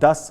10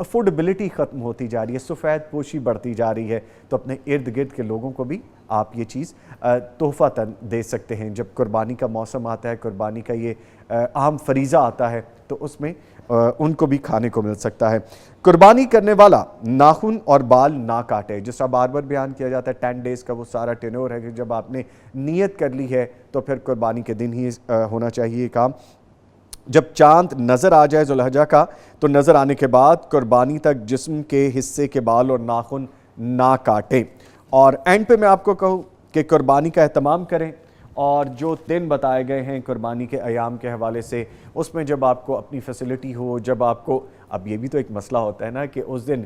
affordability ختم ہوتی جا رہی ہے، سفید پوشی بڑھتی جا رہی ہے، تو اپنے ارد گرد کے لوگوں کو بھی آپ یہ چیز تحفہ دے سکتے ہیں۔ جب قربانی کا موسم آتا ہے، قربانی کا یہ عام فریضہ آتا ہے، تو اس میں ان کو بھی کھانے کو مل سکتا ہے۔ قربانی کرنے والا ناخن اور بال نہ کاٹے، جس طرح بار بار بیان کیا جاتا ہے 10 ڈیز کا وہ سارا ٹینور ہے کہ جب آپ نے نیت کر لی ہے تو پھر قربانی کے دن ہی ہونا چاہیے یہ کام۔ جب چاند نظر آ جائے ذوالحجہ کا، تو نظر آنے کے بعد قربانی تک جسم کے حصے کے بال اور ناخن نہ کاٹیں۔ اور اینڈ پہ میں آپ کو کہوں کہ قربانی کا اہتمام کریں، اور جو دن بتائے گئے ہیں قربانی کے ایام کے حوالے سے، اس میں جب آپ کو اپنی فیسلٹی ہو، جب آپ کو، اب یہ بھی تو ایک مسئلہ ہوتا ہے نا کہ اس دن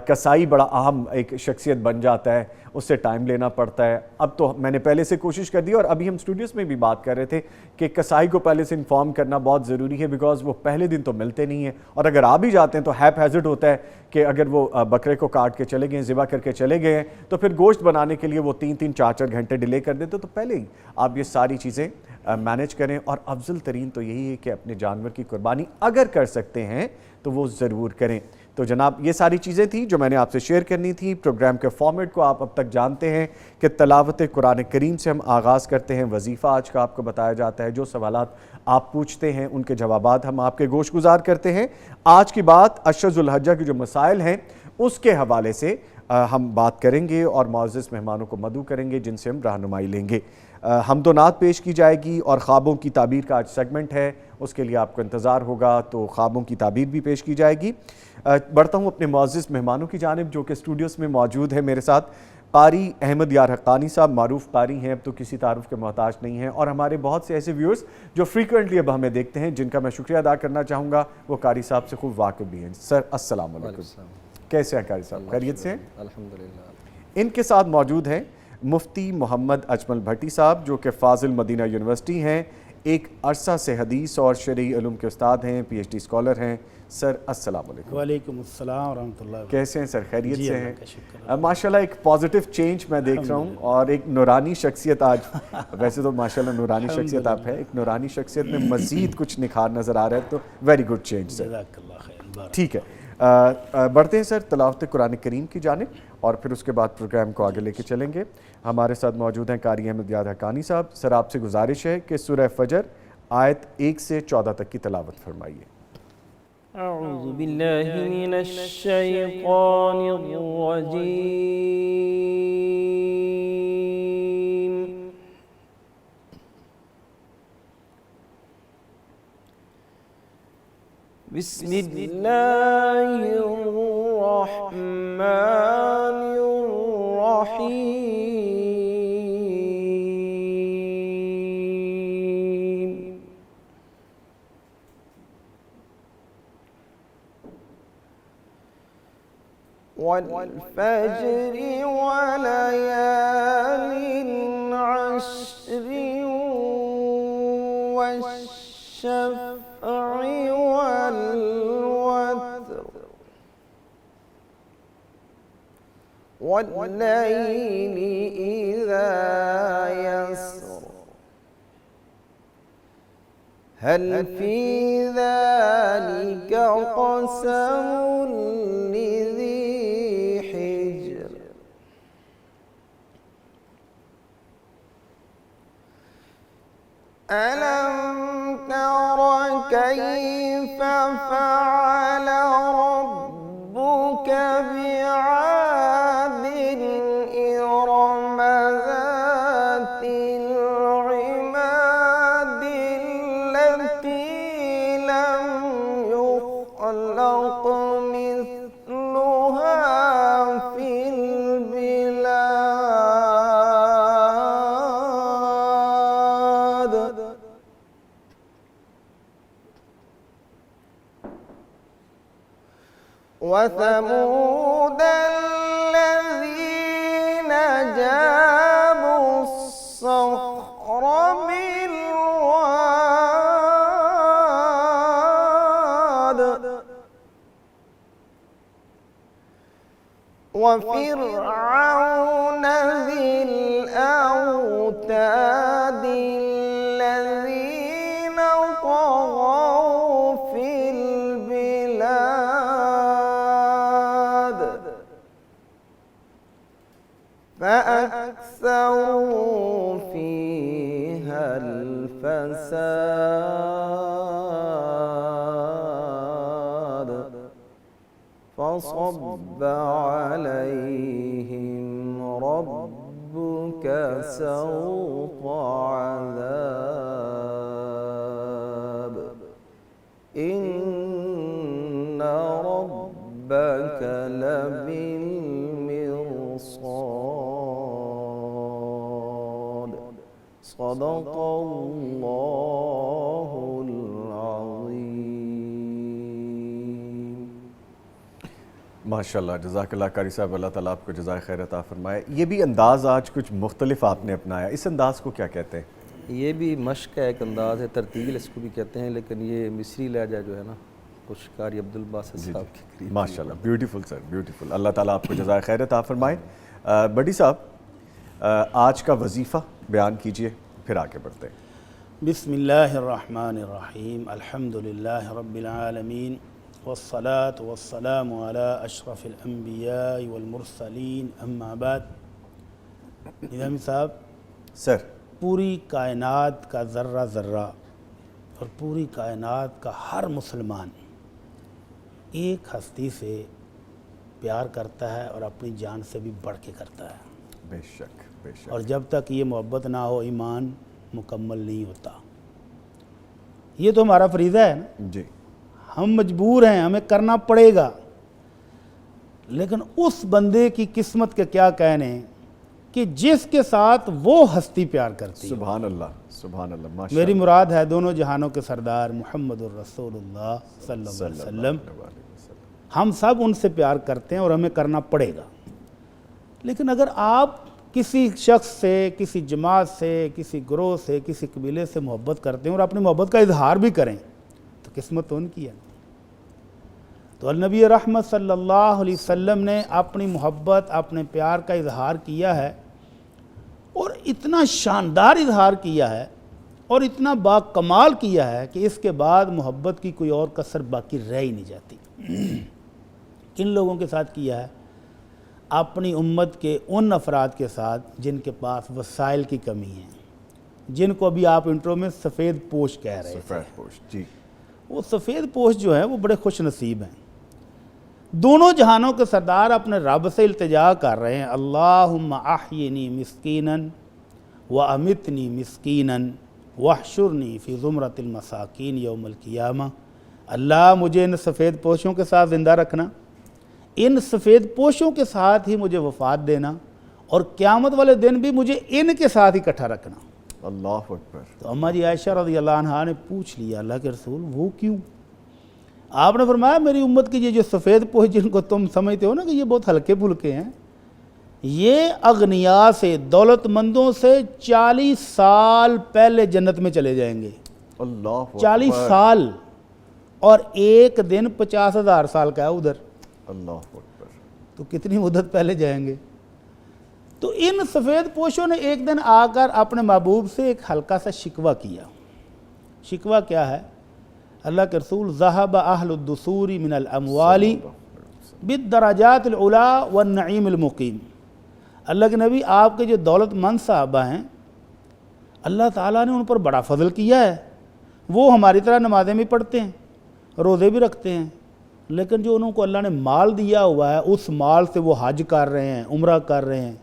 کسائی بڑا اہم ایک شخصیت بن جاتا ہے، اس سے ٹائم لینا پڑتا ہے۔ اب تو میں نے پہلے سے کوشش کر دی، اور ابھی ہم اسٹوڈیوز میں بھی بات کر رہے تھے کہ کسائی کو پہلے سے انفارم کرنا بہت ضروری ہے، بیکاز وہ پہلے دن تو ملتے نہیں ہیں، اور اگر آ بھی جاتے ہیں تو ہیپ ہیزڈ ہوتا ہے کہ اگر وہ بکرے کو کاٹ کے چلے گئے ہیں، ذبح کر کے چلے گئے ہیں، تو پھر گوشت بنانے کے لیے وہ 3-3 4-4 گھنٹے ڈیلے کر دیتے، تو پہلے ہی آپ یہ ساری چیزیں مینیج کریں۔ اور افضل ترین تو یہی ہے کہ اپنے جانور کی قربانی اگر کر سکتے ہیں تو وہ ضرور کریں۔ تو جناب یہ ساری چیزیں تھیں جو میں نے آپ سے شیئر کرنی تھی۔ پروگرام کے فارمیٹ کو آپ اب تک جانتے ہیں کہ تلاوت قرآن کریم سے ہم آغاز کرتے ہیں، وظیفہ آج کا آپ کو بتایا جاتا ہے، جو سوالات آپ پوچھتے ہیں ان کے جوابات ہم آپ کے گوش گزار کرتے ہیں۔ آج کی بات عشر ذوالحجہ کے جو مسائل ہیں اس کے حوالے سے ہم بات کریں گے، اور معزز مہمانوں کو مدعو کریں گے جن سے ہم رہنمائی لیں گے۔ حمد و نعت پیش کی جائے گی، اور خوابوں کی تعبیر کا آج سیگمنٹ ہے، اس کے لیے آپ کو انتظار ہوگا، تو خوابوں کی تعبیر بھی پیش کی جائے گی۔ بڑھتا ہوں اپنے معزز مہمانوں کی جانب جو کہ اسٹوڈیوز میں موجود ہیں میرے ساتھ۔ قاری احمد یار حقانی صاحب معروف قاری ہیں، اب تو کسی تعارف کے محتاج نہیں ہیں، اور ہمارے بہت سے ایسے ویورز جو فریکوینٹلی اب ہمیں دیکھتے ہیں، جن کا میں شکریہ ادا کرنا چاہوں گا، وہ قاری صاحب سے خوب واقف بھی ہیں۔ سر السلام علیکم، کیسے ہیں قاری صاحب؟ خیریت سے ہیں؟ الحمدللہ۔ ان کے ساتھ موجود ہیں مفتی محمد اجمل بھٹی صاحب جو کہ فاضل مدینہ یونیورسٹی ہیں، ایک عرصہ سے حدیث اور شرعی علوم کے استاد ہیں، پی ایچ ڈی اسکالر ہیں۔ سر السلام علیکم۔ وعلیکم السلام ورحمۃ اللہ۔ کیسے ہیں سر؟ خیریت سے ہیں؟ ماشاءاللہ ایک پازیٹیو چینج میں دیکھ رہا ہوں، اور ایک نورانی شخصیت آج، ویسے تو ماشاءاللہ نورانی شخصیت آپ ہے، ایک نورانی شخصیت میں مزید کچھ نکھار نظر آ رہا ہے، تو ویری گڈ چینج سر۔ جزاک اللہ خیر۔ ٹھیک ہے، بڑھتے ہیں سر تلاوت قرآن کریم کی جانب، اور پھر اس کے بعد پروگرام کو آگے لے کے چلیں گے۔ ہمارے ساتھ موجود ہیں قاری احمد یار حقانی صاحب۔ سر آپ سے گزارش ہے کہ سورہ فجر آیت 1 سے 14 تک کی تلاوت فرمائیے۔ اعوذ باللہ من الشیطان الرجیم، بسم اللہ الرحمن الرحیم۔ والفجر وليال عشر والشفع والوتر والليل إذا يسر هل في ذلك قسم لذي حجر ألم تر كيف فعل ربك بعاد إرم ذات العماد التي لم يخلق مثلها في البلاد وثمود الذين جابوا الصخر بالواد وفرعون ذي الأوتاد الذين طغوا في البلاد فأكثروا فيها الفساد فصب عليهم ربك سوط عذاب إن ربك لبالمرصاد صدق الله العظيم. ماشاءاللہ، جزاک اللہ قاری صاحب، اللہ تعالیٰ آپ کو جزائے خیر عطا فرمائے. یہ بھی انداز آج کچھ مختلف آپ نے اپنایا، اس انداز کو کیا کہتے ہیں؟ یہ بھی مشق کا ایک انداز ہے، ترتیل اس کو بھی کہتے ہیں، لیکن یہ مصری لہجہ جو ہے نا کچھ قاری عبدالباسط صاحب کے قریب. ماشاءاللہ، بیوٹیفل سر، بیوٹیفل. اللہ تعالیٰ آپ کو جزائے خیر عطا فرمائے. بڈی صاحب، آج کا وظیفہ بیان کیجئے، پھر آگے بڑھتے ہیں. بسم اللہ الرحمن الرحیم. الحمدللہ رب العالمین والصلاة والسلام علی اشرف الانبیاء والمرسلین، اما بعد. نظامی صاحب، سر، پوری کائنات کا ذرہ ذرہ اور پوری کائنات کا ہر مسلمان ایک ہستی سے پیار کرتا ہے اور اپنی جان سے بھی بڑھ کے کرتا ہے، بے شک بے شک. اور جب تک یہ محبت نہ ہو ایمان مکمل نہیں ہوتا. یہ تو ہمارا فریضہ ہے نا، جی، ہم مجبور ہیں، ہمیں کرنا پڑے گا. لیکن اس بندے کی قسمت کے کیا کہنے کہ جس کے ساتھ وہ ہستی پیار کرتی ہے. سبحان اللہ، سبحان اللہ. میری ماشاءاللہ. مراد ہے دونوں جہانوں کے سردار محمد الرسول اللہ صلی اللہ علیہ وسلم. ہم سب ان سے پیار کرتے ہیں اور ہمیں کرنا پڑے گا. لیکن اگر آپ کسی شخص سے، کسی جماعت سے، کسی گروہ سے، کسی قبیلے سے محبت کرتے ہیں اور اپنی محبت کا اظہار بھی کریں تو قسمت تو ان کی ہے. تو النبی رحمت صلی اللہ علیہ وسلم نے اپنی محبت، اپنے پیار کا اظہار کیا ہے، اور اتنا شاندار اظہار کیا ہے اور اتنا با کمال کیا ہے کہ اس کے بعد محبت کی کوئی اور کسر باقی رہ ہی نہیں جاتی. کن لوگوں کے ساتھ کیا ہے؟ اپنی امت کے ان افراد کے ساتھ جن کے پاس وسائل کی کمی ہے، جن کو ابھی آپ انٹرو میں سفید پوش کہہ رہے تھے. سفید پوش، جی. وہ سفید پوش جو ہیں وہ بڑے خوش نصیب ہیں. دونوں جہانوں کے سردار اپنے رب سے التجا کر رہے ہیں، اللہم احینی مسکیناً و امتنی مسکیناً واحشرنی فی زمرۃ المساکین یوم القیامہ. اللہ مجھے ان سفید پوشوں کے ساتھ زندہ رکھنا، ان سفید پوشوں کے ساتھ ہی مجھے وفات دینا، اور قیامت والے دن بھی مجھے ان کے ساتھ ہی اکٹھا رکھنا. اللہ اکبر. تو اماں جی عائشہ رضی اللہ عنہا نے پوچھ لیا، اللہ کے رسول وہ کیوں؟ آپ نے فرمایا میری امت کی یہ جو سفید پوش جن کو تم سمجھتے ہو نا کہ یہ بہت ہلکے پھلکے ہیں، یہ اغنیاء سے، دولت مندوں سے 40 سال پہلے جنت میں چلے جائیں گے. اللہ اکبر. 40 سال، اور ایک دن 50,000 سال کا ہے ادھر، اللہ اکبر. تو کتنی مدت پہلے جائیں گے. تو ان سفید پوشوں نے ایک دن آ کر اپنے محبوب سے ایک ہلکا سا شکوہ کیا. شکوہ کیا ہے؟ اللہ کے رسول ذہب اہل الدثور من الاموال بالدرجات العلا والنعیم المقیم. اللہ کے نبی، آپ کے جو دولت مند صحابہ ہیں اللہ تعالیٰ نے ان پر بڑا فضل کیا ہے. وہ ہماری طرح نمازیں بھی پڑھتے ہیں، روزے بھی رکھتے ہیں، لیکن جو انہوں کو اللہ نے مال دیا ہوا ہے اس مال سے وہ حج کر رہے ہیں، عمرہ کر رہے ہیں،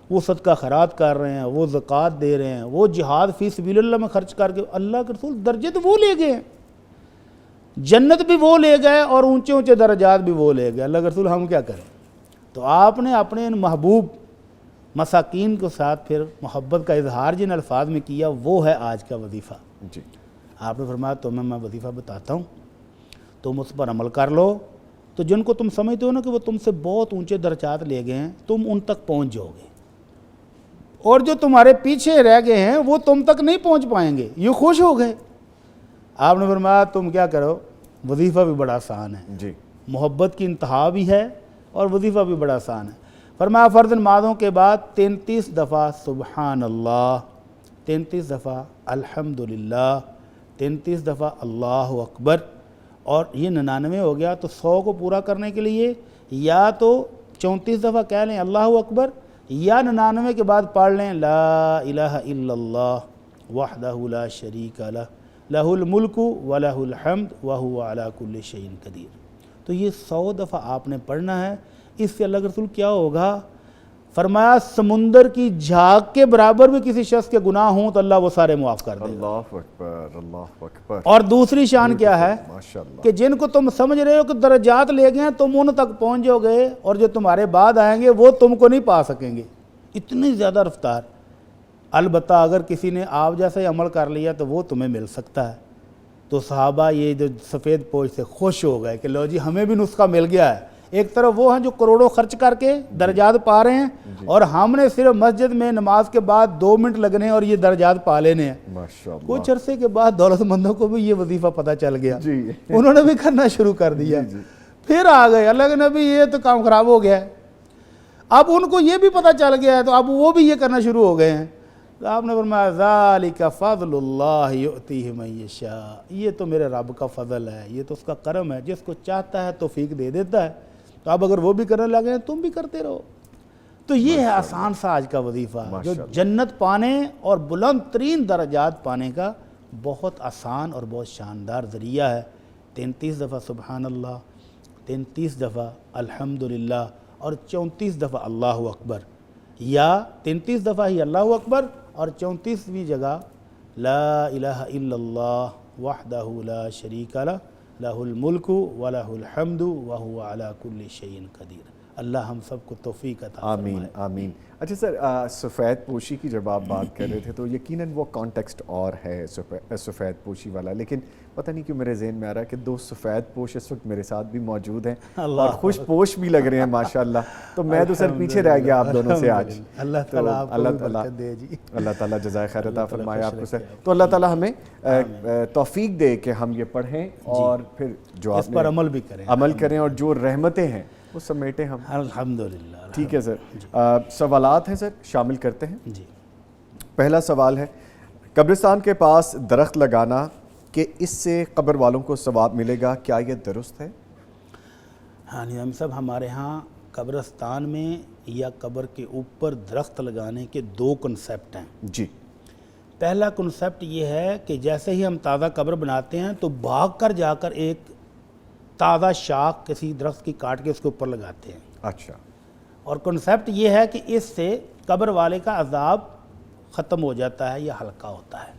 وہ صدقہ خیرات کر رہے ہیں، وہ زکوٰۃ دے رہے ہیں، وہ جہاد فی سبیل اللہ میں خرچ کر کے. اللہ کے رسول درجے تو وہ لے گئے ہیں، جنت بھی وہ لے گئے اور اونچے اونچے درجات بھی وہ لے گئے. اللہ کے رسول ہم کیا کریں؟ تو آپ نے اپنے ان محبوب مساکین کے ساتھ پھر محبت کا اظہار جن الفاظ میں کیا، وہ ہے آج کا وظیفہ. جی. آپ نے فرمایا تمہیں میں وظیفہ بتاتا ہوں، تم اس پر عمل کر لو، تو جن کو تم سمجھتے ہو نا کہ وہ تم سے بہت اونچے درجات لے گئے ہیں، تم ان تک پہنچ جاؤ گے، اور جو تمہارے پیچھے رہ گئے ہیں وہ تم تک نہیں پہنچ پائیں گے. یہ خوش ہو گئے. آپ نے فرمایا تم کیا کرو، وظیفہ بھی بڑا آسان ہے. جی. محبت کی انتہا بھی ہے اور وظیفہ بھی بڑا آسان ہے. فرمایا فرض نمازوں کے بعد 33 دفعہ سبحان اللہ، 33 دفعہ الحمدللہ، 33 دفعہ اللہ اکبر، اور یہ 99 ہو گیا. تو 100 کو پورا کرنے کے لیے یا تو 34 دفعہ کہہ لیں اللہ اکبر، یا 99 کے بعد پڑھ لیں لا الہ الا اللہ وحدہ لا شریک لہ لہ الملک و لہ الحمد وہو علی کل شیء قدیر. تو یہ 100 دفعہ آپ نے پڑھنا ہے. اس سے اللہ کے رسول کیا ہوگا؟ فرمایا سمندر کی جھاگ کے برابر بھی کسی شخص کے گناہ ہوں تو اللہ وہ سارے معاف کر دے گا. اللہ اکبر اللہ اکبر. اور دوسری شان کیا ہے ماشاءاللہ کہ جن کو تم سمجھ رہے ہو کہ درجات لے گئے تم ان تک پہنچ جاؤ گے اور جو تمہارے بعد آئیں گے وہ تم کو نہیں پا سکیں گے. اتنی زیادہ رفتار. البتہ اگر کسی نے آپ جیسا ہی عمل کر لیا تو وہ تمہیں مل سکتا ہے. تو صحابہ یہ جو سفید پوش سے خوش ہو گئے کہ لو جی ہمیں بھی نسخہ مل گیا ہے. ایک طرف وہ ہیں جو کروڑوں خرچ کر کے درجات پا رہے ہیں اور ہم نے صرف مسجد میں نماز کے بعد 2 منٹ لگنے اور یہ درجات پا لینے ہیں. ماشاءاللہ. کچھ عرصے کے بعد دولت مندوں کو بھی یہ وظیفہ پتہ چل گیا, جی انہوں نے بھی کرنا شروع کر دیا. پھر آ گئے اللہ کے نبی یہ تو کام خراب ہو گیا ہے. اب ان کو یہ بھی پتہ چل گیا ہے تو اب وہ بھی یہ کرنا شروع ہو گئے ہیں. تو آپ نے فرمایا ذالک فضل اللہ یؤتیہ من یشاء. یہ تو میرے رب کا فضل ہے, یہ تو اس کا کرم ہے, جس کو چاہتا ہے توفیق دے دیتا ہے. تو اب اگر وہ بھی کرنے لگے ہیں تم بھی کرتے رہو. تو یہ ہے آسان سا آج کا وظیفہ جو جنت پانے اور بلند ترین درجات پانے کا بہت آسان اور بہت شاندار ذریعہ ہے. 33 دفعہ سبحان اللہ, 33 دفعہ الحمدللہ اور 34 دفعہ اللہ اکبر, یا 33 دفعہ ہی اللہ اکبر اور 34ویں جگہ لا الہ الا اللہ وحدہ لا شریک لہ لہ الملک و لہ الحمد وہو علی کل شیء قدیر. اللہ ہم سب کو توفیق عطا فرمائے. آمین آمین. اچھا سر, سفید پوشی کی جب آپ بات کر رہے تھے تو یقیناً وہ کانٹیکسٹ اور ہے سفید پوشی والا, لیکن پتہ نہیں کیوں میرے ذہن میں آ رہا ہے کہ 2 سفید پوش اس وقت میرے ساتھ بھی موجود ہیں اور خوش پوش بھی لگ رہے ہیں ماشاءاللہ. تو میں تو سر پیچھے رہ گیا آپ دونوں سے آج. اللہ تعالیٰ آپ کو برکت دے جی. اللہ تعالیٰ جزائے خیر عطا فرمائے آپ کو سر. تو اللہ تعالیٰ ہمیں توفیق دے کہ ہم یہ پڑھیں اور پھر جو اس پر عمل بھی کریں, عمل کریں اور جو رحمتیں ہیں وہ سمیٹیں ہم. الحمدللہ. ٹھیک ہے سر. سوالات ہیں سر, شامل کرتے ہیں. جی. پہلا سوال ہے, قبرستان کے پاس درخت لگانا کہ اس سے قبر والوں کو ثواب ملے گا, کیا یہ درست ہے؟ ہاں نظام صاحب, ہمارے ہاں قبرستان میں یا قبر کے اوپر درخت لگانے کے 2 کنسیپٹ ہیں. جی. پہلا کنسیپٹ یہ ہے کہ جیسے ہی ہم تازہ قبر بناتے ہیں تو بھاگ کر جا کر ایک تازہ شاخ کسی درخت کی کاٹ کے اس کے اوپر لگاتے ہیں. اچھا. اور کنسیپٹ یہ ہے کہ اس سے قبر والے کا عذاب ختم ہو جاتا ہے یا ہلکا ہوتا ہے.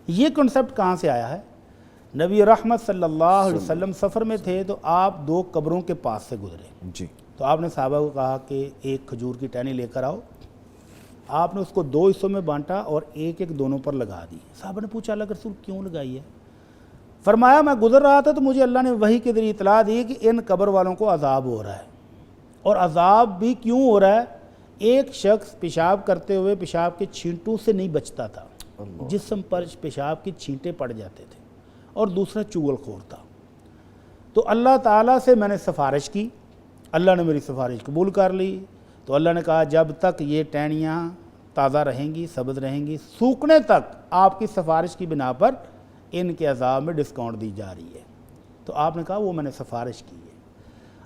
یہ کنسیپٹ کہاں سے آیا ہے؟ نبی رحمت صلی اللہ علیہ وسلم سفر میں تھے تو آپ 2 قبروں کے پاس سے گزرے. جی. تو آپ نے صحابہ کو کہا کہ ایک کھجور کی ٹہنی لے کر آؤ. آپ نے اس کو 2 حصوں میں بانٹا اور ایک ایک دونوں پر لگا دی. صحابہ نے پوچھا اللہ کے رسول کیوں لگائی ہے؟ فرمایا میں گزر رہا تھا تو مجھے اللہ نے وحی کے ذریعے اطلاع دی کہ ان قبر والوں کو عذاب ہو رہا ہے. اور عذاب بھی کیوں ہو رہا ہے؟ ایک شخص پیشاب کرتے ہوئے پیشاب کے چھینٹوں سے نہیں بچتا تھا, جسم پر پیشاب کی چھینٹیں پڑ جاتے تھے, اور دوسرا چغل خور تھا. تو اللہ تعالیٰ سے میں نے سفارش کی, اللہ نے میری سفارش قبول کر لی. تو اللہ نے کہا جب تک یہ ٹہنیاں تازہ رہیں گی, سبز رہیں گی, سوکھنے تک آپ کی سفارش کی بنا پر ان کے عذاب میں ڈسکاؤنٹ دی جا رہی ہے. تو آپ نے کہا وہ میں نے سفارش کی ہے.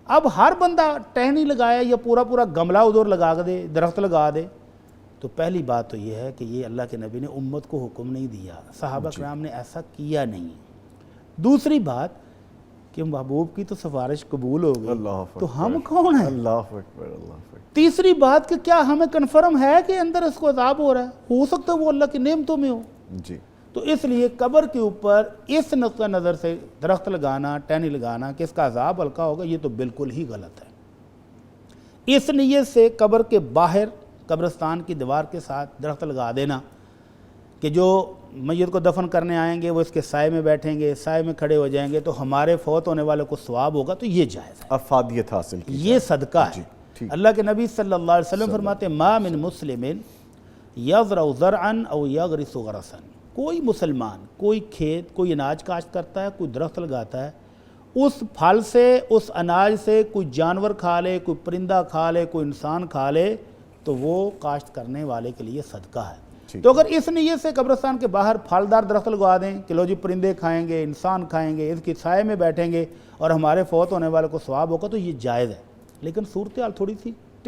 اب ہر بندہ ٹہنی لگایا یا پورا گملہ ادھر لگا دے, درخت لگا دے, تو پہلی بات تو یہ ہے کہ یہ اللہ کے نبی نے امت کو حکم نہیں دیا, صحابہ کرام نے ایسا کیا نہیں. دوسری بات کہ محبوب کی تو سفارش قبول ہو گئی, تو ہم کون ہیں؟ اللہ اکبر اللہ اکبر. تیسری بات کہ کیا ہمیں کنفرم ہے کہ اندر اس کو عذاب ہو رہا ہے؟ ہو سکتا ہے وہ اللہ کی نعمتوں میں ہو. جی. تو اس لیے قبر کے اوپر اس نقطہ نظر سے درخت لگانا, ٹہنی لگانا کہ اس کا عذاب ہلکا ہوگا, یہ تو بالکل ہی غلط ہے. اس نیت سے قبر کے باہر قبرستان کی دیوار کے ساتھ درخت لگا دینا کہ جو میت کو دفن کرنے آئیں گے وہ اس کے سائے میں بیٹھیں گے, سائے میں کھڑے ہو جائیں گے تو ہمارے فوت ہونے والے کو ثواب ہوگا, تو یہ جائز ہے, افادیت حاصل کی, یہ صدقہ ہے. اللہ کے نبی صلی اللہ علیہ وسلم فرماتے ہیں ما من مسلم یزرع زرعا او یغرس غرسا, کوئی مسلمان کوئی کھیت, کوئی اناج کاشت کرتا ہے, کوئی درخت لگاتا ہے, اس پھل سے, اس اناج سے کوئی جانور کھا لے, کوئی پرندہ کھا لے, کوئی انسان کھا لے, تو وہ کاشت کرنے والے کے لیے صدقہ ہے. تو اگر اس نیت سے قبرستان کے باہر پھلدار درخت لگا دیں کہ لو جی پرندے کھائیں گے, انسان کھائیں گے, اس کی سائے میں بیٹھیں گے اور ہمارے فوت ہونے والے کو ثواب ہوگا, تو یہ جائز ہے. لیکن صورتحال تھوڑی سی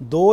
2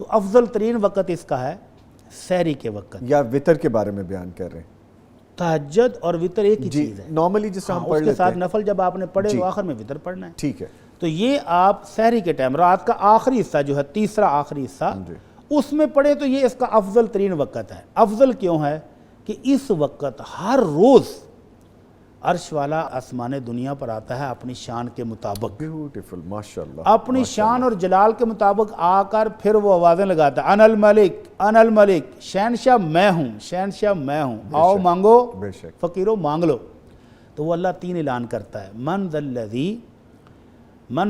تو افضل ترین وقت اس کا ہے سحری کے وقت. یا وطر کے بارے میں بیان کر رہے ہیں؟ تہجد اور وطر ایک ہی جی چیز ہے. نارملی جس طرح ہم ہاں، پڑھ اس کے لیتے ساتھ ہیں. نفل جب آپ نے پڑھے جی. تو آخر میں وطر پڑھنا ہے. ٹھیک ہے. تو یہ آپ سحری کے ٹائم رات کا آخری حصہ جو ہے تیسرا آخری حصہ جی. اس میں پڑھے تو یہ اس کا افضل ترین وقت ہے. افضل کیوں ہے کہ اس وقت ہر روز عرش والا آسمان دنیا پر آتا ہے اپنی شان کے مطابق، بیوٹیفل، ماشاءاللہ. اپنی شان اور جلال کے مطابق آ کر پھر وہ آوازیں لگاتا ہے، انا الملک انا الملک، شہنشاہ میں ہوں، شہنشاہ میں ہوں، آؤ مانگو بے شک. فقیرو مانگ لو. تو وہ اللہ تین اعلان کرتا ہے، من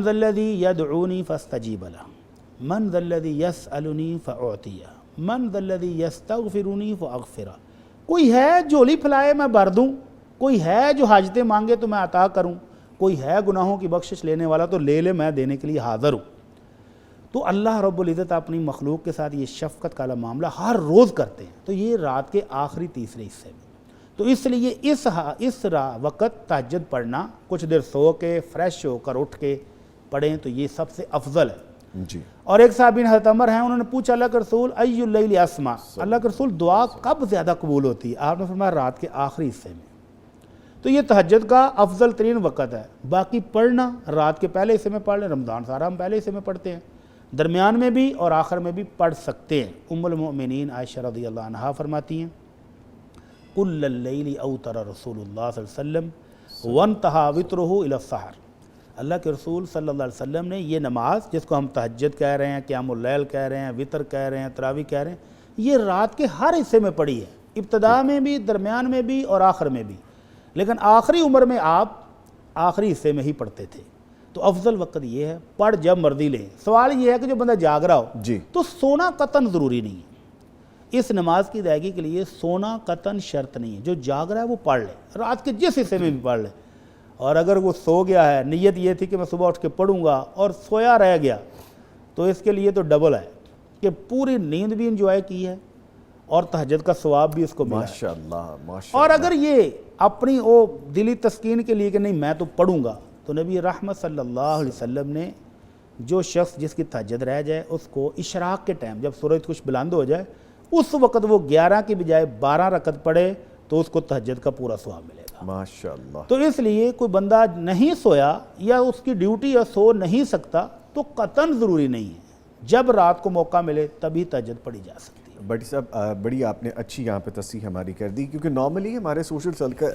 ذا الذی یدعونی فاستجیب لہ، من ذا الذی یسألنی فاعطیہ، من ذا الذی یستغفرنی فاغفرہ. کوئی ہے جھولی پھیلائے میں بھر دوں، کوئی ہے جو حاجتیں مانگے تو میں عطا کروں، کوئی ہے گناہوں کی بخشش لینے والا تو لے لے، میں دینے کے لیے حاضر ہوں. تو اللہ رب العزت اپنی مخلوق کے ساتھ یہ شفقت کا معاملہ ہر روز کرتے ہیں. تو یہ رات کے آخری تیسرے حصے میں، تو اس لیے اس وقت تہجد پڑھنا، کچھ دیر سو کے فریش ہو کر اٹھ کے پڑھیں تو یہ سب سے افضل ہے. جی. اور ایک صحابین حضرت عمر ہیں، انہوں نے پوچھا اللہ کے رسول ای اللیل اسما، اللہ کے رسول دعا کب زیادہ قبول ہوتی ہے؟ آپ نے فرمایا رات کے آخری حصے میں. تو یہ تہجد کا افضل ترین وقت ہے. باقی پڑھنا رات کے پہلے حصے میں پڑھ لیں، رمضان سارا ہم پہلے حصے میں پڑھتے ہیں، درمیان میں بھی اور آخر میں بھی پڑھ سکتے ہیں. ام المؤمنین عائشہ رضی اللہ عنہا فرماتی ہیں کل اللیل اوتر رسول اللہ صلی اللہ علیہ وسلم وانتہا وطرہ الی السحر. اللہ کے رسول صلی اللہ علیہ وسلم نے یہ نماز جس کو ہم تہجد کہہ رہے ہیں، قیام اللیل کہہ رہے ہیں، وطر کہہ رہے ہیں، تراویح کہہ رہے ہیں، یہ رات کے ہر حصے میں پڑھی ہے، ابتدا میں بھی، درمیان میں بھی اور آخر میں بھی. لیکن آخری عمر میں آپ آخری حصے میں ہی پڑھتے تھے. تو افضل وقت یہ ہے، پڑھ جب مرضی لیں. سوال یہ ہے کہ جو بندہ جاگ رہا ہو جی. تو سونا قطعاً ضروری نہیں ہے. اس نماز کی ادائیگی کے لیے سونا قطعاً شرط نہیں ہے. جو جاگ رہا ہے وہ پڑھ لے، رات کے جس حصے میں بھی پڑھ لے. اور اگر وہ سو گیا ہے، نیت یہ تھی کہ میں صبح اٹھ کے پڑھوں گا اور سویا رہ گیا، تو اس کے لیے تو ڈبل ہے کہ پوری نیند بھی انجوائے کی ہے اور تہجد کا ثواب بھی اس کو ملا ہے. ماشاءاللہ ماشاءاللہ. اور اگر یہ اپنی دلی تسکین کے لیے کہ نہیں میں تو پڑھوں گا، تو نبی رحمت صلی اللہ علیہ وسلم نے جو شخص جس کی تہجد رہ جائے اس کو اشراق کے ٹائم جب سورج کچھ بلند ہو جائے اس وقت وہ 11 کی بجائے 12 رکعت پڑھے تو اس کو تہجد کا پورا ثواب ملے گا. ماشاءاللہ. تو اس لیے کوئی بندہ نہیں سویا یا اس کی ڈیوٹی یا سو نہیں سکتا تو قطعاً ضروری نہیں ہے، جب رات کو موقع ملے تبھی تہجد پڑھی جا سکتی ہے. بڑی صاحب بڑی آپ نے اچھی یہاں پہ تصحیح ہماری کر دی، کیونکہ نارملی ہمارے سوشل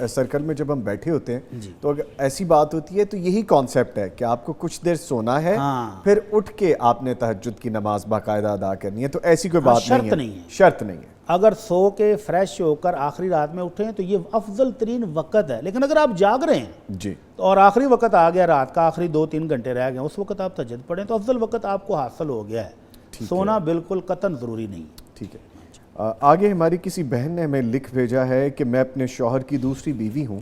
سرکل میں جب ہم بیٹھے ہوتے ہیں تو اگر ایسی بات ہوتی ہے تو یہی کانسیپٹ ہے کہ آپ کو کچھ دیر سونا ہے، پھر اٹھ کے آپ نے تہجد کی نماز باقاعدہ ادا کرنی ہے. تو ایسی کوئی بات نہیں ہے، شرط نہیں ہے. اگر سو کے فریش ہو کر آخری رات میں اٹھیں تو یہ افضل ترین وقت ہے. لیکن اگر آپ جاگ رہے ہیں جی اور آخری وقت آ گیا، رات کا آخری 2-3 گھنٹے رہ گئے، اس وقت آپ تہجد پڑھیں تو افضل وقت آپ کو حاصل ہو گیا ہے. سونا بالکل قطعاً ضروری نہیں. ٹھیک ہے. آگے ہماری کسی بہن نے ہمیں لکھ بھیجا ہے کہ میں اپنے شوہر کی دوسری بیوی ہوں.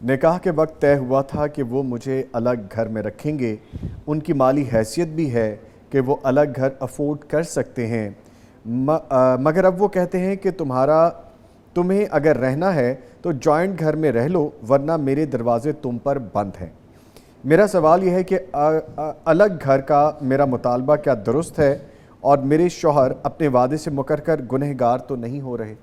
نکاح کے وقت طے ہوا تھا کہ وہ مجھے الگ گھر میں رکھیں گے. ان کی مالی حیثیت بھی ہے کہ وہ الگ گھر افورڈ کر سکتے ہیں، مگر اب وہ کہتے ہیں کہ تمہیں اگر رہنا ہے تو جوائنٹ گھر میں رہ لو ورنہ میرے دروازے تم پر بند ہیں. میرا سوال یہ ہے کہ الگ گھر کا میرا مطالبہ کیا درست ہے اور میرے شوہر اپنے وعدے سے مکر کر گنہگار تو نہیں ہو رہے؟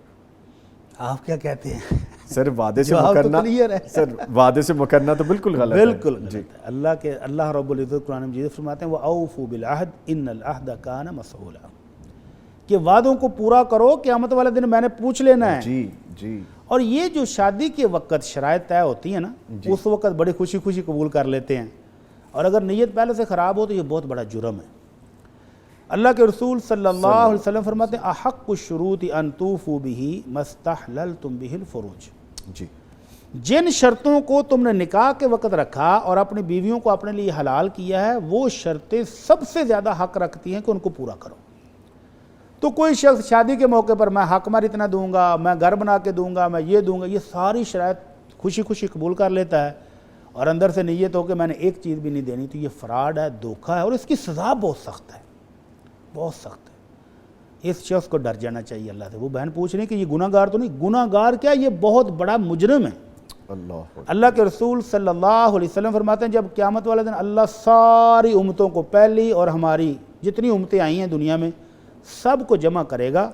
آپ کیا کہتے ہیں؟ سر وعدے سے مکرنا، سر وعدے سے مکرنا تو بالکل غلط ہے. بالکل جی. اللہ رب العزت قرآن مجید فرماتے ہیں وَأَوْفُوا بِالْعَهْدِ إِنَّ الْعَهْدَ كَانَ مَسْئُولًا، کہ وعدوں کو پورا کرو، قیامت والے دن میں نے پوچھ لینا ہے. جی جی. اور یہ جو شادی کے وقت شرائط طے ہوتی ہیں نا، اس وقت بڑی خوشی خوشی قبول کر لیتے ہیں، اور اگر نیت پہلے سے خراب ہو تو یہ بہت بڑا جرم ہے. اللہ کے رسول صلی اللہ علیہ وسلم فرماتے ہیں احق الشروط ان توفوا به ما استحللتم به الفروج. جی. جن شرطوں کو تم نے نکاح کے وقت رکھا اور اپنی بیویوں کو اپنے لیے حلال کیا ہے، وہ شرطیں سب سے زیادہ حق رکھتی ہیں کہ ان کو پورا کرو. تو کوئی شخص شادی کے موقع پر میں حق مہر اتنا دوں گا، میں گھر بنا کے دوں گا، میں یہ دوں گا، یہ ساری شرائط خوشی خوشی قبول کر لیتا ہے اور اندر سے نیت ہو کہ میں نے ایک چیز بھی نہیں دینی، تو یہ فراڈ ہے، دھوکہ ہے، اور اس کی سزا بہت سخت ہے، بہت سخت ہے. اس شخص کو ڈر جانا چاہیے اللہ سے. وہ بہن پوچھ رہی کہ یہ گناہ گار تو نہیں؟ گناہ گار کیا، یہ بہت بڑا مجرم ہے. اللہ کے رسول صلی اللہ علیہ وسلم فرماتے ہیں جب قیامت والے دن اللہ ساری امتوں کو، پہلی اور ہماری جتنی امتیں آئی ہیں دنیا میں، سب کو جمع کرے گا.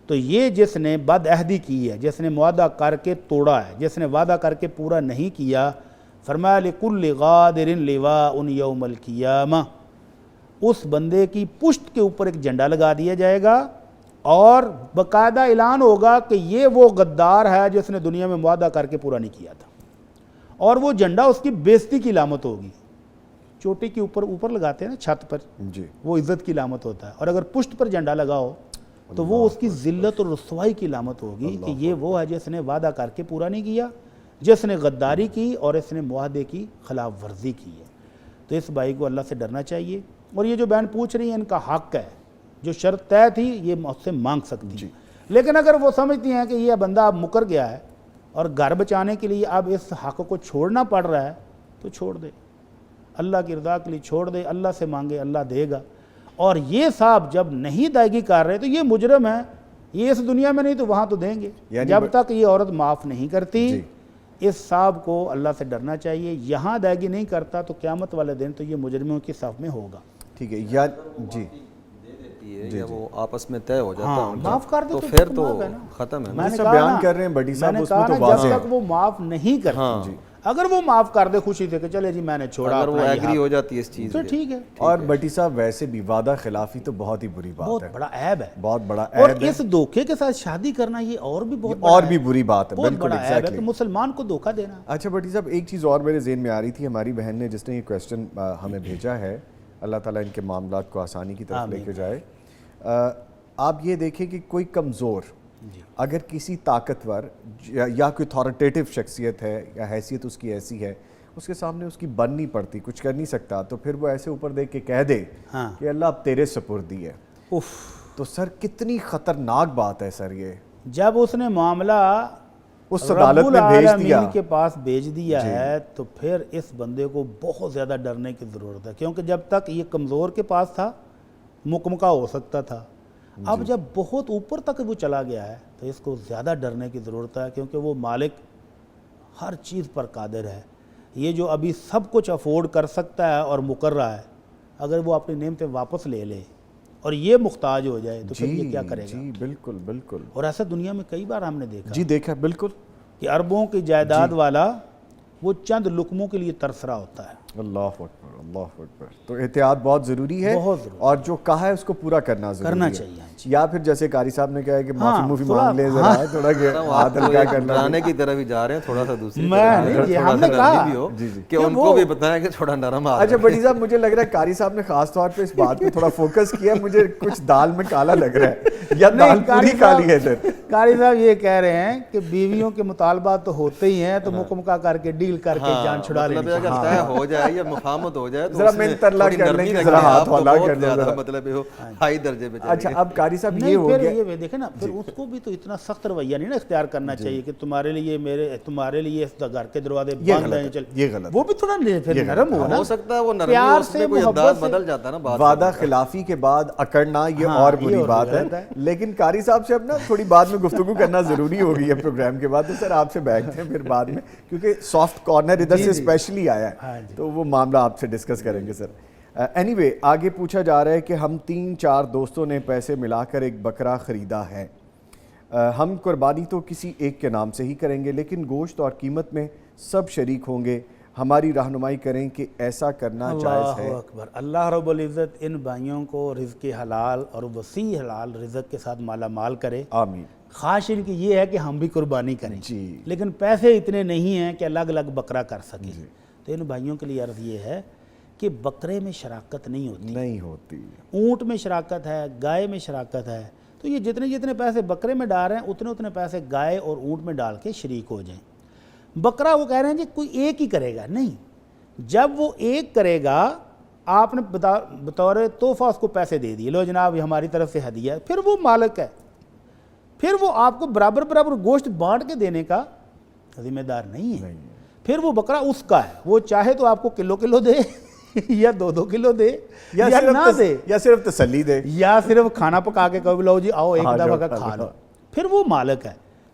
تو یہ جس نے بد عہدی کی ہے, جس نے معاہدہ کر کے توڑا ہے, جس نے وعدہ کر کے پورا نہیں کیا, فرمایا لِكُلِّ غَادِرٍ لِوَاءٌ يَوْمَ الْقِيَامَةِ, اس بندے کی پشت کے اوپر ایک جھنڈا لگا دیا جائے گا اور باقاعدہ اعلان ہوگا کہ یہ وہ غدار ہے جس نے دنیا میں معاہدہ کر کے پورا نہیں کیا تھا, اور وہ جھنڈا اس کی بےزتی کی علامت ہوگی. چوٹی کے اوپر لگاتے ہیں نا چھت پر, جی وہ عزت کی علامت ہوتا ہے, اور اگر پشت پر جھنڈا لگاؤ تو وہ اس کی ذلت اور رسوائی کی علامت ہوگی کہ یہ وہ ہے جس نے وعدہ کر کے پورا نہیں کیا, جس نے غداری کی اور اس نے معاہدے کی خلاف ورزی کی ہے. تو اس بھائی کو اللہ سے ڈرنا چاہیے. اور یہ جو بہن پوچھ رہی ہیں ان کا حق ہے, جو شرط طے تھی یہ مجھ سے مانگ سکتی ہیں, لیکن اگر وہ سمجھتی ہیں کہ یہ بندہ اب مکر گیا ہے اور گھر بچانے کے لیے اب اس حق کو چھوڑنا پڑ رہا ہے تو چھوڑ دے, اللہ کی رضا کے لیے چھوڑ دے, اللہ سے مانگے, اللہ دے گا. اور یہ صاحب جب نہیں ادائیگی کر رہے تو یہ مجرم ہے, یہ اس دنیا میں نہیں تو وہاں تو دیں گے. جب تک یہ عورت معاف نہیں کرتی اس صاحب کو اللہ سے ڈرنا چاہیے. یہاں ادائیگی نہیں کرتا تو قیامت والے دن تو یہ مجرموں کی صف میں ہوگا. ٹھیک ہے یا جی یا وہ آپس میں طے ہو جاتا ہاں معاف کر دے تو پھر تو ختم ہے. میں نے بیان کر رہے ہیں بٹی صاحب, اس میں تو جب واضح تک وہ معاف نہیں کرتی, اگر وہ معاف کر دے خوشی سے کہ چلے جی میں نے چھوڑا, اگر وہ ایگری ہو جاتی ہے اس چیز تو ٹھیک ہے. اور بٹی صاحب ویسے بھی وعدہ خلافی تو بہت ہی بری بات بہت ہے, بڑا عیب ہے, بہت بڑا اور عیب ہے, اس دھوکے کے ساتھ شادی کرنا یہ اور بھی بہت اور بھی بری بات ہے. بہت بالکل بڑا عیب ہے ایگزیکٹلی. کہ مسلمان کو دھوکہ دینا. اچھا بٹی صاحب ایک چیز اور میرے ذہن میں آ رہی تھی, ہماری بہن نے جس نے یہ کویسچن ہمیں بھیجا ہے, اللہ تعالیٰ ان کے معاملات کو آسانی کی طرف لے کے جائے. آپ یہ دیکھیں کہ کوئی کمزور اگر کسی طاقتور یا کوئی اتھارٹیٹیو شخصیت ہے یا حیثیت اس کی ایسی ہے, اس کے سامنے اس کی بن نہیں پڑتی, کچھ کر نہیں سکتا, تو پھر وہ ایسے اوپر دیکھ کے کہہ دے کہ اللہ اب تیرے سپردی ہے. تو سر کتنی خطرناک بات ہے سر یہ. جب اس نے معاملہ اس عدالت میں بھیج دیا, کے پاس بھیج دیا ہے, تو پھر اس بندے کو بہت زیادہ ڈرنے کی ضرورت ہے, کیونکہ جب تک یہ کمزور کے پاس تھا مکمکہ ہو سکتا تھا, اب جب بہت اوپر تک وہ چلا گیا ہے تو اس کو زیادہ ڈرنے کی ضرورت ہے, کیونکہ وہ مالک ہر چیز پر قادر ہے. یہ جو ابھی سب کچھ افورڈ کر سکتا ہے اور مکر رہا ہے, اگر وہ اپنی نعمتیں واپس لے لے اور یہ محتاج ہو جائے تو پھر یہ کیا کرے گا. جی بالکل بالکل. اور ایسا دنیا میں کئی بار ہم نے دیکھا, جی دیکھا بالکل, کہ اربوں کی جائیداد والا وہ چند لقموں کے لیے ترس رہا ہوتا ہے. اللہ اکبر اللہ اکبر. تو احتیاط بہت ضروری ہے, بہت ضروری, اور جو کہا ہے اس کو پورا کرنا ضروری کرنا ہے. چاہیے. یا پھر جیسے قاری صاحب نے کہا ہے کہ معافی موفی مانگ لے ذرا, تھوڑا کہ ہاتھ ہلکا کرنا. ڈرانے کی طرف ہی جا رہے ہیں, تھوڑا سا دوسری ہم نے کہا کہ ان کو بھی بتائیں کہ تھوڑا نرم آ. اچھا بٹی صاحب مجھے لگ رہا ہے قاری صاحب نے خاص طور پہ اس بات پہ تھوڑا فوکس کیا, مجھے کچھ دال میں کالا لگ رہا ہے, یا دال پوری کالی ہے سر. قاری صاحب یہ کہہ رہے ہیں کہ بیویوں کے مطالبات تو ہوتے ہی ہیں, تو مکمکہ کر کے ڈیل کر کے جان چھڑا لیں. اگر طے ہو جائے یا مفاہمت ہو جائے تو ذرا منتر لا کر لیں کہ ذرا ہاتھ والا کر لیں, مطلب ہائی درجے پہ. اچھا اب قاری صاحب یہ ہو گیا, یہ دیکھیں نا, پھر اس کو بھی تو اتنا سخت رویہ نہیں نا اختیار کرنا چاہیے کہ تمہارے لیے اس گھر کے دروازے بند ہیں, چل یہ غلط. وہ بھی تھوڑا پھر نرم ہو نا, ہو سکتا ہے وہ نرمی اس میں کوئی انداز بدل جاتا ہے نا. وعدہ خلافی کے بعد اکڑنا یہ اور بری بات ہے, لیکن قاری صاحب سے اب نا تھوڑی بعد میں گفتگو کرنا ضروری ہو گئی ہے پروگرام کے بعد. تو سر آپ سے بیٹھتے ہیں پھر بعد میں, کیونکہ سافٹ کارنر ادھر سے اسپیشلی آیا ہے, تو وہ معاملہ آپ سے ڈسکس کریں گے سر. اینی وے آگے پوچھا جا رہا ہے کہ ہم 3-4 دوستوں نے پیسے ملا کر ایک بکرا خریدا ہے, ہم قربانی تو کسی ایک کے نام سے ہی کریں گے, لیکن گوشت اور قیمت میں سب شریک ہوں گے, ہماری رہنمائی کریں کہ ایسا کرنا جائز ہے. اللہ اکبر. اللہ رب العزت ان بھائیوں کو رزق حلال اور وسیع حلال رزق کے ساتھ مالا مال کرے. آمین. خواہش ان کی یہ ہے کہ ہم بھی قربانی کریں, جی, لیکن پیسے اتنے نہیں ہیں کہ الگ الگ بکرا کر سکیں. تو ان بھائیوں کے لیے عرض یہ ہے کہ بکرے میں شراکت نہیں ہوتی, اونٹ میں شراکت ہے, گائے میں شراکت ہے. تو یہ جتنے پیسے بکرے میں ڈال رہے ہیں اتنے پیسے گائے اور اونٹ میں ڈال کے شریک ہو جائیں. بکرا وہ کہہ رہے ہیں جی کوئی ایک ہی کرے گا, نہیں, جب وہ ایک کرے گا آپ نے بطور تحفہ اس کو پیسے دے دیے, لو جناب یہ ہماری طرف سے ہدیہ ہے, پھر وہ مالک ہے, پھر وہ آپ کو برابر گوشت بانٹ کے دینے کا ذمہ دار نہیں ہے. پھر وہ بکرا اس کا ہے, وہ چاہے تو آپ کو کلو دے یا 2 کلو دے یا نہ دے, یا صرف تسلی دے, یا صرف کھانا پکا کے کہو لو جی آؤ ایک دفعہ کا کھا لو, پھر وہ مالک ہے.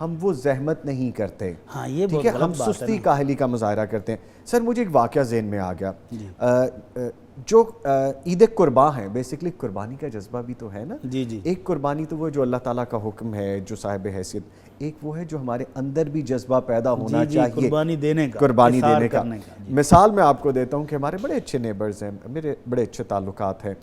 ہم وہ زحمت نہیں کرتے. ہاں یہ ٹھیک ہے, ہم سستی کاہلی کا مظاہرہ کرتے ہیں. سر مجھے ایک واقعہ ذہن میں آ گیا, جو عید قرباں ہے, بیسکلی قربانی کا جذبہ بھی تو ہے نا. جی جی. ایک قربانی تو وہ جو اللہ تعالیٰ کا حکم ہے, جو صاحب حیثیت, ایک وہ ہے جو ہمارے اندر بھی جذبہ پیدا ہونا چاہیے قربانی دینے کا, قربانی دینے کا. جی. مثال میں آپ کو دیتا ہوں کہ ہمارے بڑے اچھے نیبرز ہیں, میرے بڑے اچھے تعلقات ہیں.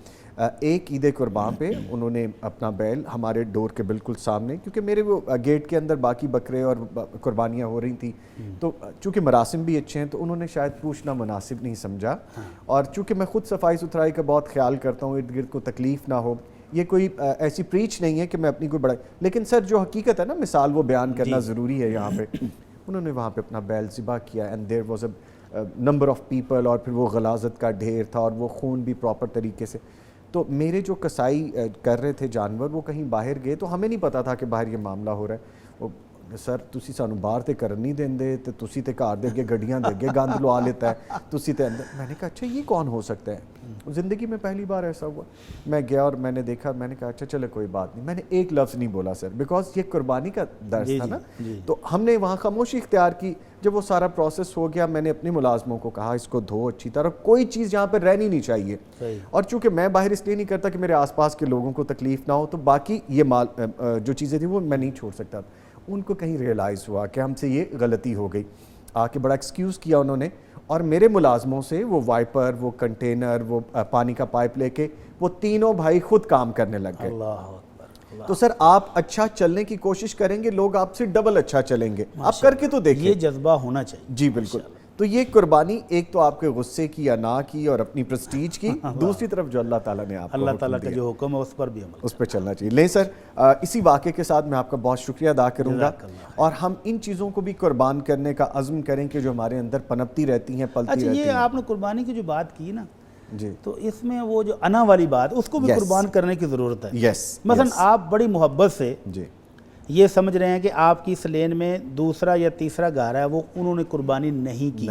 ایک عید قربان پہ انہوں نے اپنا بیل ہمارے ڈور کے بالکل سامنے, کیونکہ میرے وہ گیٹ کے اندر باقی بکرے اور قربانیاں ہو رہی تھیں, تو چونکہ مراسم بھی اچھے ہیں تو انہوں نے شاید پوچھنا مناسب نہیں سمجھا. اور چونکہ میں خود صفائی ستھرائی کا بہت خیال کرتا ہوں, ارد گرد کو تکلیف نہ ہو, یہ کوئی ایسی پریچ نہیں ہے کہ میں اپنی کوئی بڑا, لیکن سر جو حقیقت ہے نا, مثال وہ بیان کرنا ضروری ہے یہاں پہ. انہوں نے وہاں پہ اپنا بیل ذبح کیا, and there was a number of people, اور پھر وہ غلاظت کا ڈھیر تھا, اور وہ خون بھی پراپر طریقے سے. تو میرے جو کسائی کر رہے تھے جانور, وہ کہیں باہر گئے, تو ہمیں نہیں پتا تھا کہ باہر یہ معاملہ ہو رہا ہے. وہ سر تسی سانو باہر تے کرن نہیں دیندے, تے تسی تے گھر دے اگے گڈیاں دے اگے گند لوا لیتا ہے, تسی تے اندر. میں نے کہا اچھا یہ کون ہو سکتا ہے, زندگی میں پہلی بار ایسا ہوا. میں گیا اور میں نے دیکھا, میں نے کہا اچھا چلے کوئی بات نہیں. میں نے ایک لفظ نہیں بولا سر, بیکاز یہ قربانی کا درس تھا نا. تو ہم نے وہاں خاموشی اختیار کی. جب وہ سارا پروسیس ہو گیا, میں نے اپنے ملازموں کو کہا اس کو دھو اچھی طرح, کوئی چیز یہاں پہ رہنی نہیں چاہیے. اور چونکہ میں باہر اس لیے نہیں کرتا کہ میرے آس پاس کے لوگوں کو تکلیف نہ ہو, تو باقی یہ مال جو چیزیں تھیں وہ میں نہیں چھوڑ سکتا. ان کو کہیں ریئلائز ہوا کہ ہم سے یہ غلطی ہو گئی, آ کے بڑا ایکسکیوز کیا انہوں نے, اور میرے ملازموں سے وہ وائپر, وہ کنٹینر, وہ پانی کا پائپ لے کے وہ تینوں بھائی خود کام کرنے لگ گئے. تو سر آپ اچھا چلنے کی کوشش کریں گے, لوگ آپ سے ڈبل اچھا چلیں گے. آپ کر کے تو دیکھیں, یہ جذبہ ہونا چاہیے. جی بالکل. تو یہ قربانی ایک تو آپ کے غصے کی یا نہ کی اور اپنی پرسٹیج کی, دوسری طرف جو اللہ تعالیٰ نے آپ کو اللہ تعالیٰ کا جو حکم ہے اس پر بھی عمل, اس پہ چلنا چاہیے. لیں سر, اسی واقعے کے ساتھ میں آپ کا بہت شکریہ ادا کروں گا, اور ہم ان چیزوں کو بھی قربان کرنے کا عزم کریں کہ جو ہمارے اندر پنپتی رہتی ہیں, پلتی رہتی ہیں. اچھا یہ آپ نے قربانی کی جو بات کی نا, جی, تو اس میں وہ جو انا والی بات, اس کو بھی قربان کرنے کی ضرورت ہے. یس, مثلا آپ بڑی محبت سے جی یہ سمجھ رہے ہیں کہ آپ کی اس لین میں دوسرا یا تیسرا گھر ہے, وہ انہوں نے قربانی نہیں کی,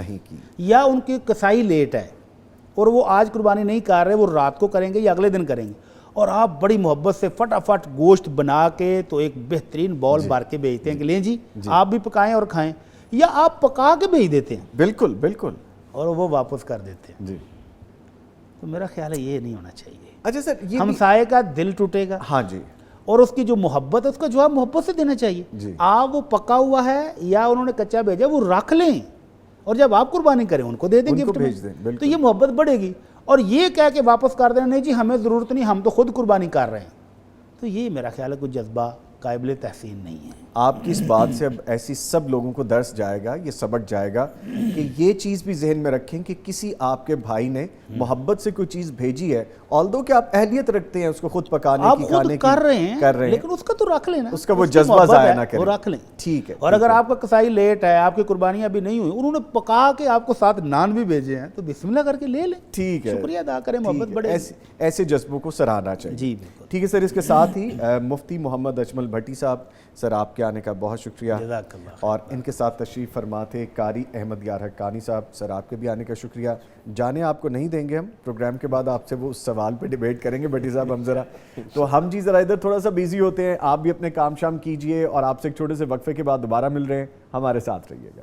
یا ان کی کسائی لیٹ ہے اور وہ آج قربانی نہیں کر رہے, وہ رات کو کریں گے یا اگلے دن کریں گے, اور آپ بڑی محبت سے فٹافٹ گوشت بنا کے تو ایک بہترین بال بھر کے بھیجتے ہیں کہ لیں جی آپ بھی پکائیں اور کھائیں, یا آپ پکا کے بھیج دیتے ہیں. بالکل بالکل, اور وہ واپس کر دیتے ہیں. جی, تو میرا خیال ہے یہ نہیں ہونا چاہیے. اچھا سر, یہ ہمسائے کا دل ٹوٹے گا. ہاں جی, اور اس کی جو محبت ہے اس کا جواب محبت سے دینا چاہیے. آپ وہ پکا ہوا ہے یا انہوں نے کچا بھیجا, وہ رکھ لیں, اور جب آپ قربانی کریں ان کو دے دیں گفٹ میں, تو یہ محبت بڑھے گی. اور یہ کہہ کے واپس کر دینا نہیں جی ہمیں ضرورت نہیں, ہم تو خود قربانی کر رہے ہیں, تو یہ میرا خیال ہے کوئی جذبہ قابل تحسین نہیں ہے. آپ کی اس بات سے اب ایسی سب لوگوں کو درس جائے گا, یہ سبق جائے گا کہ یہ چیز بھی ذہن میں رکھیں کہ کسی آپ کے بھائی نے محبت سے کوئی چیز بھیجی ہے, آلدو کہ آپ اہلیت رکھتے ہیں اس کو خود پکانے کی, کھانے کی, کر رہے ہیں, لیکن اس کا تو رکھ لینا, اس کا وہ جذبہ ضائع نہ کریں, وہ رکھ لیں. ٹھیک ہے. اور اگر آپ کا کسائی لیٹ ہے, آپ کی قربانی ابھی نہیں ہوئی, انہوں نے پکا کے آپ کو ساتھ نان بھی بھیجے ہیں, تو بسم اللہ کر کے لے لیں. ٹھیک ہے, شکریہ ادا کریں, محبت بڑھے. ایسے جذبوں کو سراہنا چاہیے. جی بالکل. ٹھیک ہے سر, اس کے ساتھ ہی مفتی محمد اجمل بھٹی صاحب, سر آپ کے آنے کا بہت شکریہ, اور ان کے ساتھ تشریف فرما تھے قاری احمد یار حقانی صاحب, سر آپ کے بھی آنے کا شکریہ. جانے آپ کو نہیں دیں گے, ہم پروگرام کے بعد آپ سے وہ سوال پہ ڈیبیٹ کریں گے بھٹی صاحب ہم ذرا, تو ہم جی ذرا ادھر تھوڑا سا بیزی ہوتے ہیں, آپ بھی اپنے کام شام کیجئے, اور آپ سے ایک چھوٹے سے وقفے کے بعد دوبارہ مل رہے ہیں, ہمارے ساتھ رہیے گا.